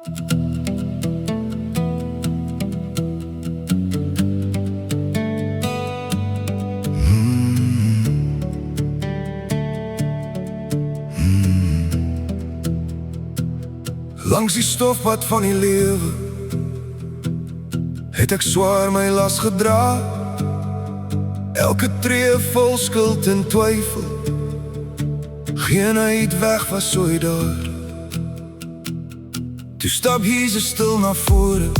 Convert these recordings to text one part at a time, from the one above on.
Langs die stofpad van die lewe het ek swaar my las gedra. Elke tree vol skuld en twyfel, geen uitweg was ooit daar. Toe stap Jesus stil na vore,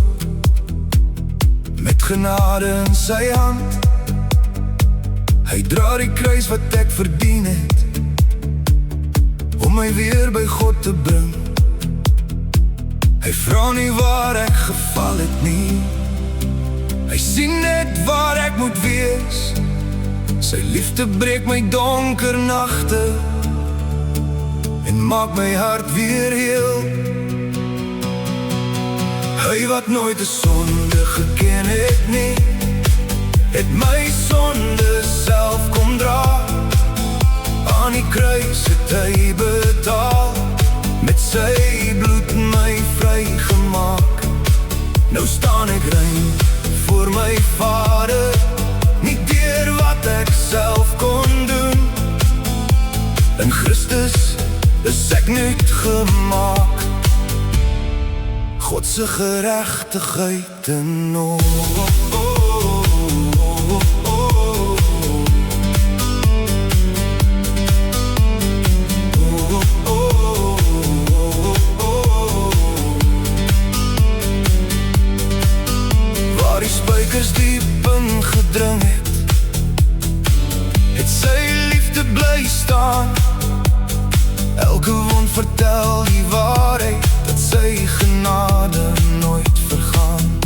met genade in sy hand. Hy dra die kruis wat ek verdien het, om my weer by God te bring. Hy vra nie waar ek geval het nie, hy sien net waar ek moet wees. Sy liefde breek my donker nagte en maak my hart weer heel. Hy wat nooit 'n sonde geken het nie, het my sonde self kom dra. Aan die kruis het hy betaal, met sy bloed my vrygemaak. Nou staan ek rein voor my Vader, nie deur wat ek self kon doen. In Christus is ek nuut gemaak, God se geregtigheid en waar die spykers diep ingedring het, het sy liefde bly staan. Elke wond vertel die waarheid, dat sy genade nooit vergaan.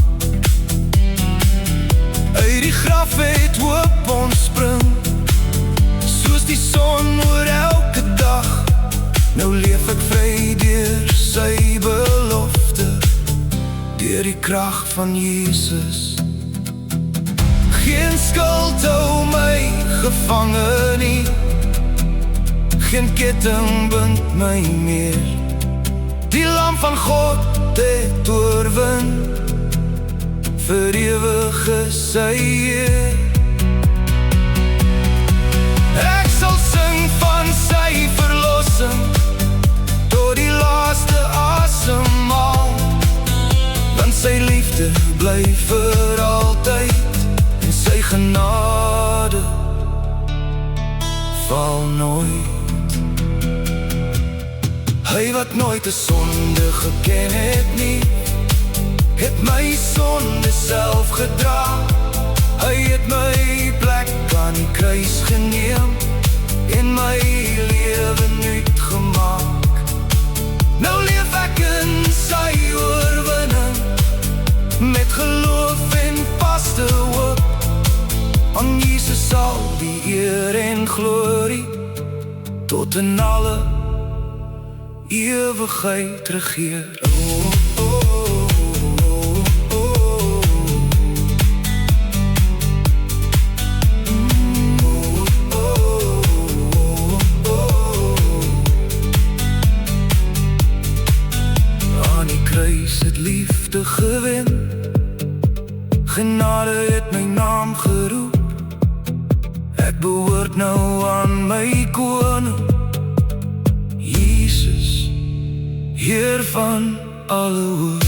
Uit die graf het hoop ontspring, soos die son oor elke dag. Nou leef ek vry deur sy belofte, deur die krag van Jesus. Geen skuld hou my gevange nie, geen ketting bind my meer. Die lam van God het oorwin, vir ewig is sy Heer. Ek sal sing van sy verlossing, tot die laaste asemhaal, want sy liefde bly vir altyd, en sy genade val nooit. Hy wat nooit 'n sonde geken het nie, het my sonde self gedra. Hy het my plek aan die kruis geneem, en my lewe nuut gemaak. Nou leef ek in sy oorwinning, met geloof en vaste hoop. Aan Jesus sal die eer en glorie, tot in alle ewigheid regeer. Aan die kruis het liefde gewen, genade het my naam geroep. Ek behoort nou aan my koning, Jesus, Heer van alle hoop.